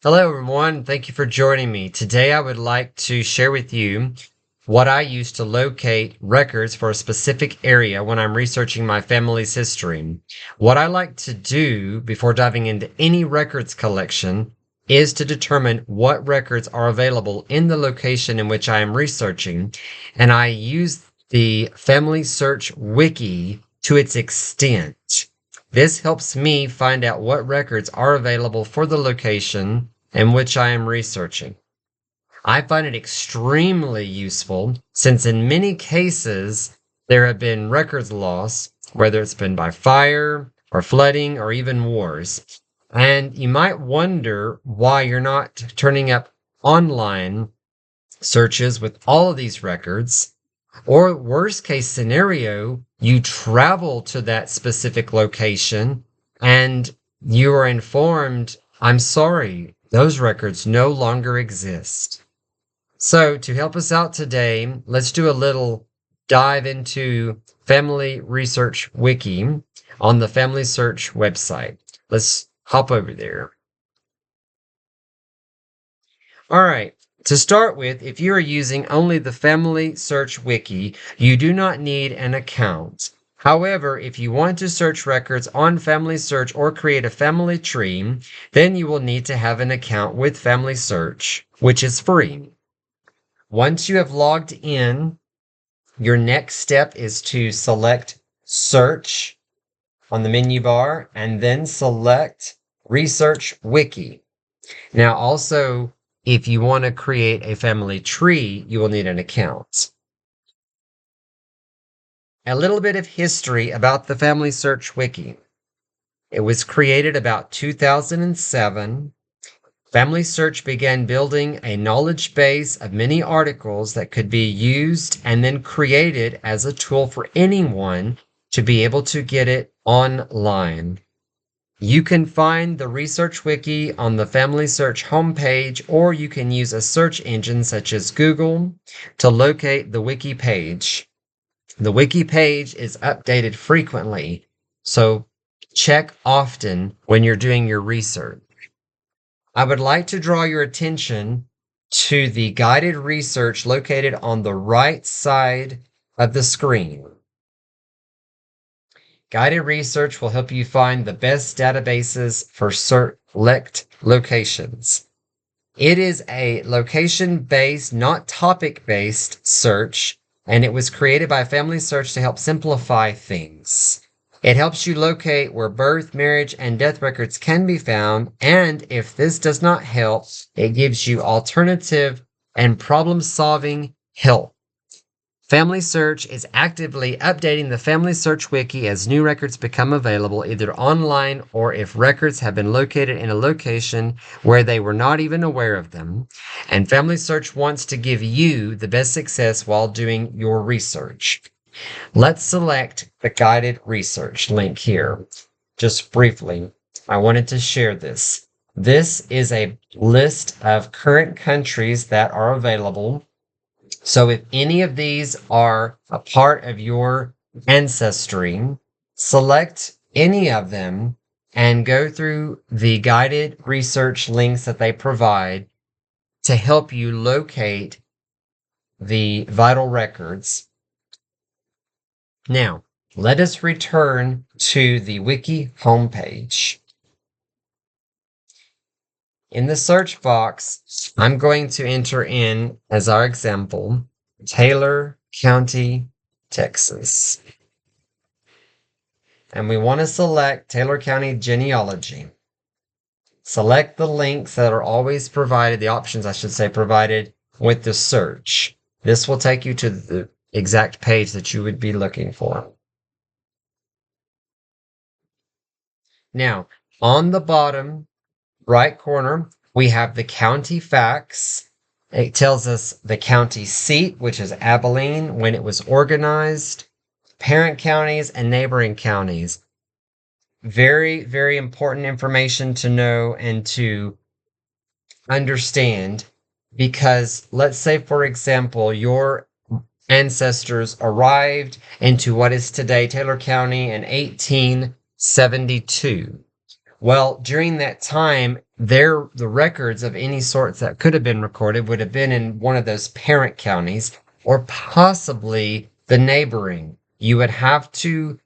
Hello, everyone. Thank you for joining me. Today, I would like to share with you what I use to locate records for a specific area when I'm researching my family's history. What I like to do before diving into any records collection is to determine what records are available in the location in which I am researching, and I use the FamilySearch Wiki to its extent. This helps me find out what records are available for the location in which I am researching. I find it extremely useful since in many cases there have been records loss, whether it's been by fire or flooding or even wars. And you might wonder why you're not turning up online searches with all of these records. Or worst case scenario, you travel to that specific location and you are informed, I'm sorry, those records no longer exist. So to help us out today, let's do a little dive into FamilySearch Wiki on the FamilySearch website. Let's hop over there. All right. To start with, if you are using only the FamilySearch Wiki, you do not need an account. However, if you want to search records on FamilySearch or create a family tree, then you will need to have an account with FamilySearch, which is free. Once you have logged in, your next step is to select Search on the menu bar and then select Research Wiki. Now, also, if you want to create a family tree, you will need an account. A little bit of history about the FamilySearch Wiki. It was created about 2007. FamilySearch began building a knowledge base of many articles that could be used and then created as a tool for anyone to be able to get it online. You can find the Research Wiki on the FamilySearch homepage, or you can use a search engine such as Google to locate the Wiki page. The Wiki page is updated frequently, so check often when you're doing your research. I would like to draw your attention to the guided research located on the right side of the screen. Guided research will help you find the best databases for select locations. It is a location-based, not topic-based search, and it was created by FamilySearch to help simplify things. It helps you locate where birth, marriage, and death records can be found, and if this does not help, it gives you alternative and problem-solving help. FamilySearch is actively updating the FamilySearch Wiki as new records become available either online or if records have been located in a location where they were not even aware of them. And FamilySearch wants to give you the best success while doing your research. Let's select the guided research link here. Just briefly, I wanted to share this. This is a list of current countries that are available. So if any of these are a part of your ancestry, select any of them and go through the guided research links that they provide to help you locate the vital records. Now, let us return to the Wiki homepage. In the search box, I'm going to enter in, as our example, Taylor County, Texas. And we want to select Taylor County genealogy. Select the links that are always provided, the options I should say, provided with the search. This will take you to the exact page that you would be looking for. Now, on the bottom right corner, we have the county facts. It tells us the county seat, which is Abilene, when it was organized, parent counties, and neighboring counties. Very, very important information to know and to understand because let's say, for example, your ancestors arrived into what is today Taylor County in 1872. Well, during that time, the records of any sorts that could have been recorded would have been in one of those parent counties or possibly the neighboring. You would have to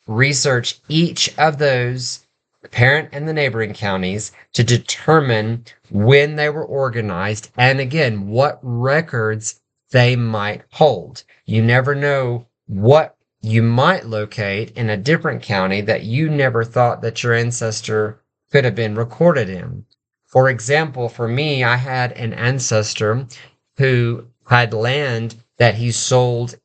research each of those, the parent and the neighboring counties, to determine when they were organized and again, what records they might hold. You never know what you might locate in a different county that you never thought that your ancestor could have been recorded in. For example, for me, I had an ancestor who had land that he sold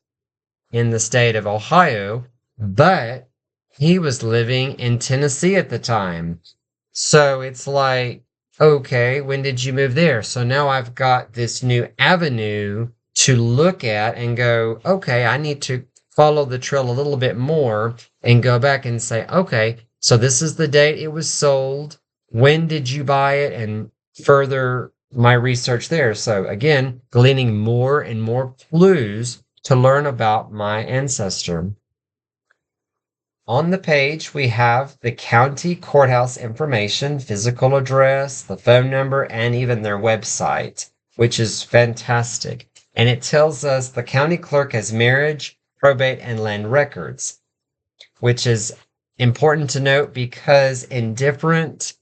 in the state of Ohio, but he was living in Tennessee at the time. So it's like, okay, when did you move there? So now I've got this new avenue to look at and go, okay, I need to follow the trail a little bit more and go back and say, okay, so this is the date it was sold. When did you buy it? And further my research there. So again, gleaning more and more clues to learn about my ancestor. On the page, we have the county courthouse information, physical address, the phone number, and even their website, which is fantastic. And it tells us the county clerk has marriage, probate, and land records, which is important to note because in different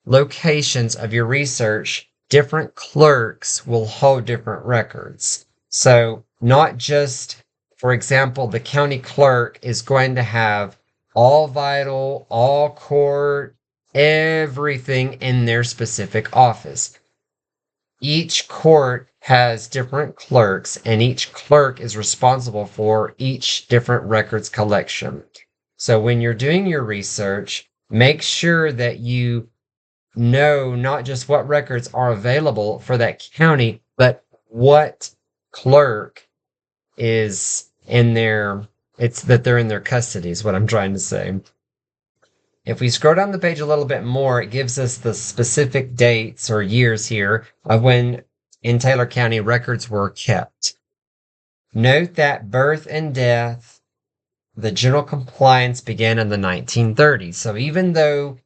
locations of your research, different clerks will hold different records. So not just, for example, the county clerk is going to have all vital, all court, everything in their specific office. Each court has different clerks, and each clerk is responsible for each different records collection. So when you're doing your research, make sure that you know not just what records are available for that county, but what clerk is in their, it's that they're in their custody is what I'm trying to say. If we scroll down the page a little bit more, it gives us the specific dates or years here of when in Taylor County records were kept. Note that birth and death, the general compliance began in the 1930s. So even though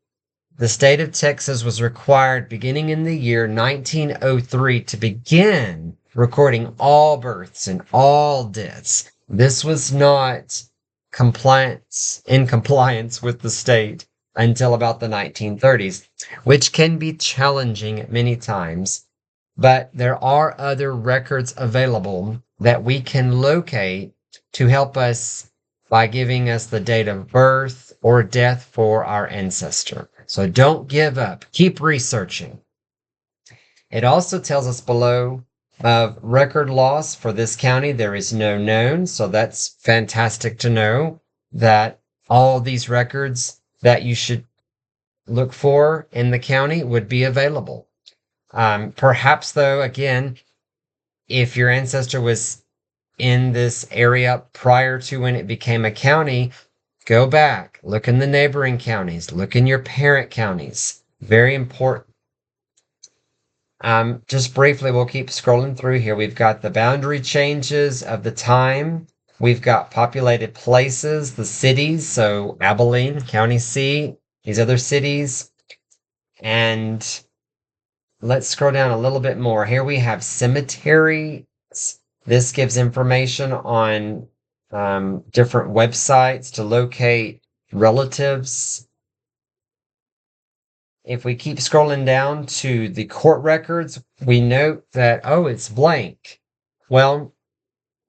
the state of Texas was required beginning in the year 1903 to begin recording all births and all deaths, this was not in compliance with the state until about the 1930s, which can be challenging at many times. But there are other records available that we can locate to help us by giving us the date of birth or death for our ancestor. So don't give up. Keep researching. It also tells us below of record loss for this county. There is no known. So that's fantastic to know that all these records that you should look for in the county would be available. Perhaps though, again, if your ancestor was in this area prior to when it became a county, go back, look in the neighboring counties, look in your parent counties. Very important. Just briefly, we'll keep scrolling through here. We've got the boundary changes of the time. We've got populated places, the cities, so Abilene, county seat, these other cities. And let's scroll down a little bit more. Here we have cemeteries. This gives information on different websites to locate relatives. If we keep scrolling down to the court records, we note that, oh, it's blank. Well,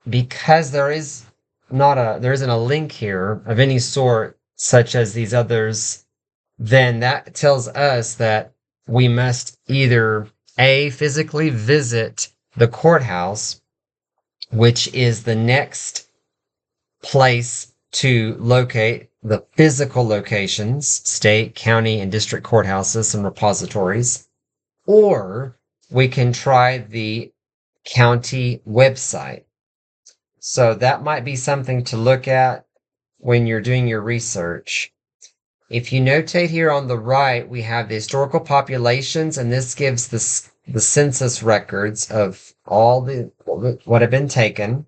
because there isn't a link here of any sort, such as these others, then that tells us that we must either A, physically visit the courthouse, which is the next place to locate the physical locations, state, county, and district courthouses and repositories, or we can try the county website. So that might be something to look at when you're doing your research. If you notate here on the right, we have the historical populations, and this gives the census records of all what have been taken.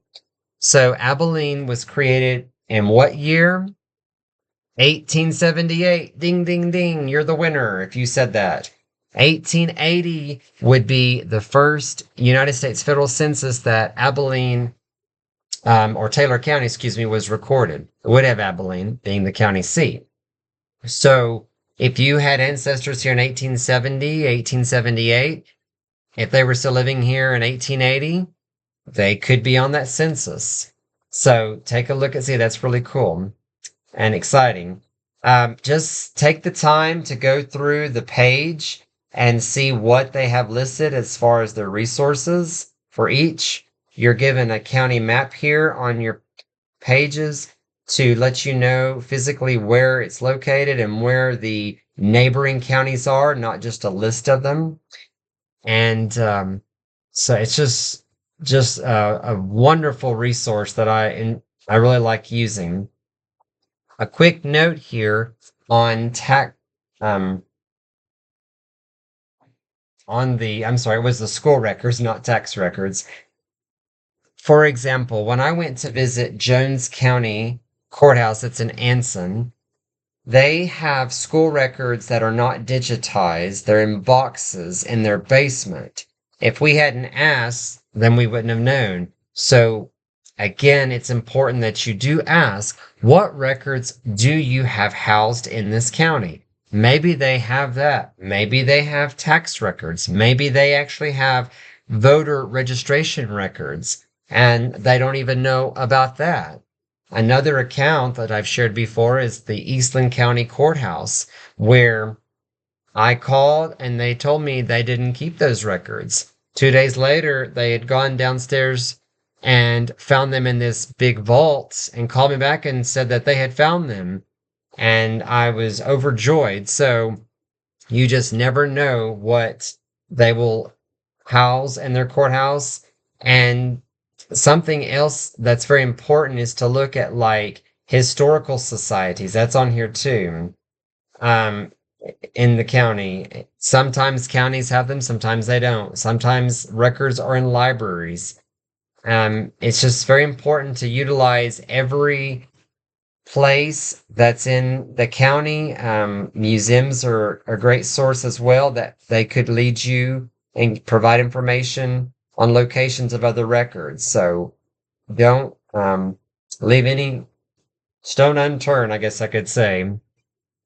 So Abilene was created in what year? 1878, ding, ding, ding, you're the winner if you said that. 1880 would be the first United States federal census that Abilene, or Taylor County, excuse me, was recorded. It would have Abilene being the county seat. So if you had ancestors here in 1870, 1878, if they were still living here in 1880, they could be on that census. So take a look and see. That's really cool and exciting. Just take the time to go through the page and see what they have listed as far as their resources for each. You're given a county map here on your pages to let you know physically where it's located and where the neighboring counties are, not just a list of them. And so it's just a wonderful resource that I really like using. A quick note here on I'm sorry, it was the school records, not tax records. For example, when I went to visit Jones County Courthouse, it's in Anson, they have school records that are not digitized. They're in boxes in their basement. If we hadn't asked, then we wouldn't have known. So again, it's important that you do ask, what records do you have housed in this county? Maybe they have that. Maybe they have tax records. Maybe they actually have voter registration records and they don't even know about that. Another account that I've shared before is the Eastland County Courthouse, where I called and they told me they didn't keep those records. 2 days later, they had gone downstairs and found them in this big vault and called me back and said that they had found them. And I was overjoyed. So you just never know what they will house in their courthouse. And something else that's very important is to look at like historical societies. That's on here too. Um, in the county. Sometimes counties have them, sometimes they don't. Sometimes records are in libraries. It's just very important to utilize every place that's in the county. Museums are a great source as well that they could lead you and provide information on locations of other records. So don't leave any stone unturned, I guess I could say.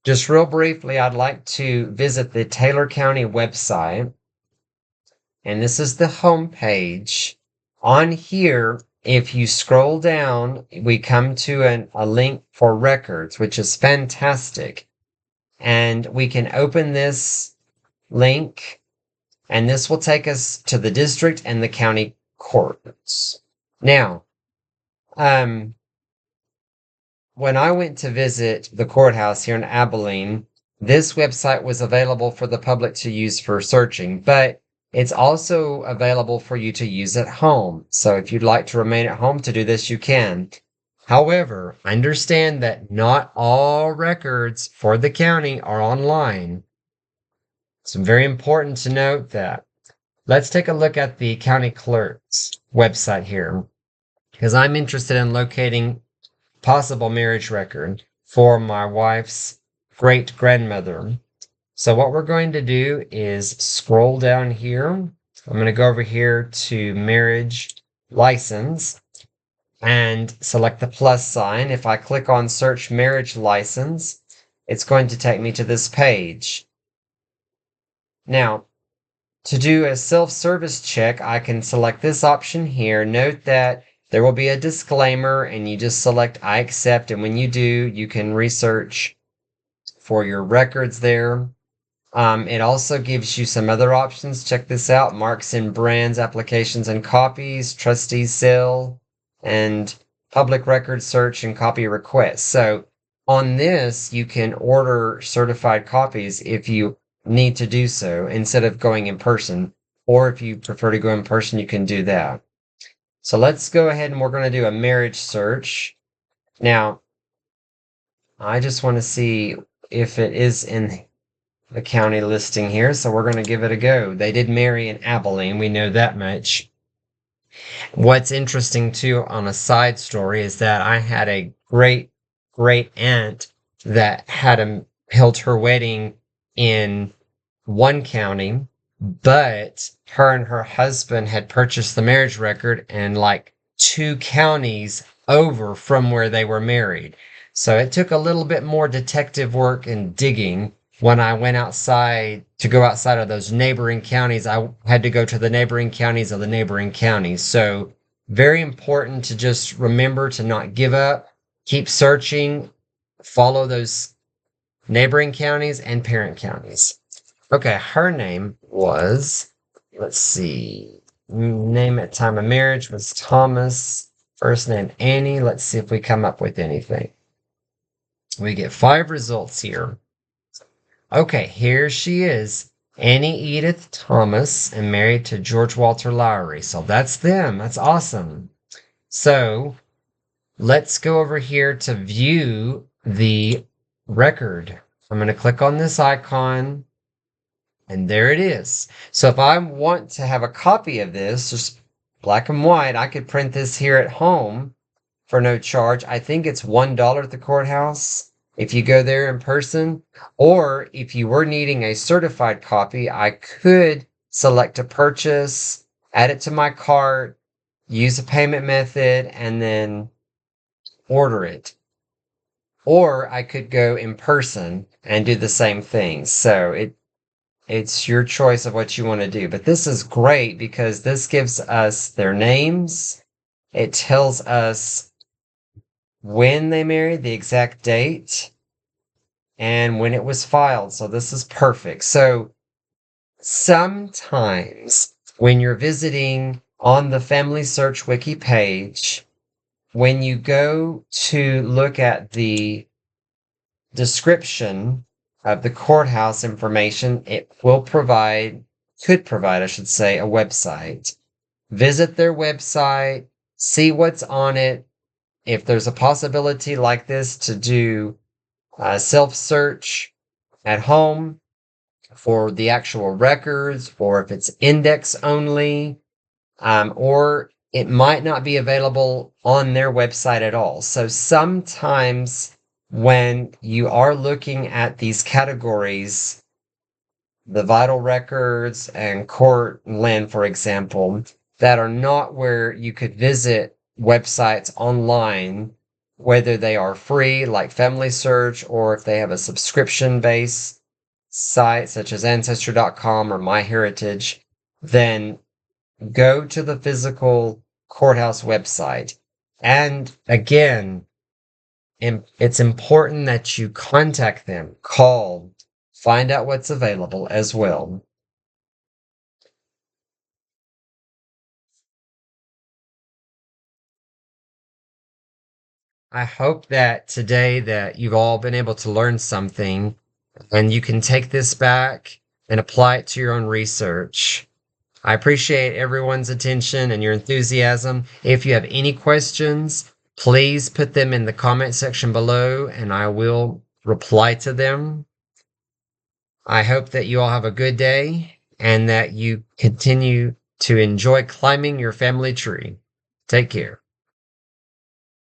Just real briefly, I'd like to visit the Taylor County website. And this is the home page. On here, if you scroll down, we come to a link for records, which is fantastic. And we can open this link, and this will take us to the district and the county courts. Now, when I went to visit the courthouse here in Abilene, this website was available for the public to use for searching, but it's also available for you to use at home. So if you'd like to remain at home to do this, you can. However, understand that not all records for the county are online. It's very important to note that. Let's take a look at the county clerk's website here, because I'm interested in locating possible marriage record for my wife's great grandmother. So what we're going to do is scroll down here. I'm going to go over here to marriage license and select the plus sign. If I click on search marriage license, it's going to take me to this page. Now, to do a self-service check, I can select this option here. Note that there will be a disclaimer and you just select I accept. And when you do, you can research for your records there. It also gives you some other options. Check this out. Marks and brands, applications and copies, trustees sale, and public record search and copy requests. So on this, you can order certified copies if you need to do so instead of going in person. Or if you prefer to go in person, you can do that. So let's go ahead and we're going to do a marriage search. Now, I just want to see if it is in the county listing here, so we're going to give it a go. They did marry in Abilene, we know that much. What's interesting too, on a side story, is that I had a great aunt that held her wedding in one county, but her and her husband had purchased the marriage record in like two counties over from where they were married. So it took a little bit more detective work and digging. When I went outside to go outside of those neighboring counties, I had to go to the neighboring counties of the neighboring counties. So very important to just remember to not give up, keep searching, follow those neighboring counties and parent counties. Okay, her name was, let's see, name at time of marriage was Thomas. First name Annie. Let's see if we come up with anything. We get 5 results here. Okay, here she is. Annie Edith Thomas and married to George Walter Lowry. So that's them. That's awesome. So let's go over here to view the record. I'm going to click on this icon. And there it is. So if I want to have a copy of this, just black and white, I could print this here at home for no charge. I think it's $1 at the courthouse if you go there in person. Or if you were needing a certified copy, I could select to purchase, add it to my cart, use a payment method, and then order it. Or I could go in person and do the same thing. So it's your choice of what you want to do. But this is great because this gives us their names. It tells us when they married, the exact date, and when it was filed. So this is perfect. So sometimes when you're visiting on the FamilySearch Wiki page, when you go to look at the description of the courthouse information, it could provide, I should say, a website. Visit their website, see what's on it. If there's a possibility like this to do self-search at home for the actual records, or if it's index only, or it might not be available on their website at all. So sometimes when you are looking at these categories, the vital records and court land, for example, that are not where you could visit websites online, whether they are free like FamilySearch or if they have a subscription-based site such as Ancestry.com or MyHeritage, then go to the physical courthouse website. And again, it's important that you contact them, call, find out what's available as well. I hope that today that you've all been able to learn something and you can take this back and apply it to your own research. I appreciate everyone's attention and your enthusiasm. If you have any questions, please put them in the comment section below and I will reply to them. I hope that you all have a good day and that you continue to enjoy climbing your family tree. Take care.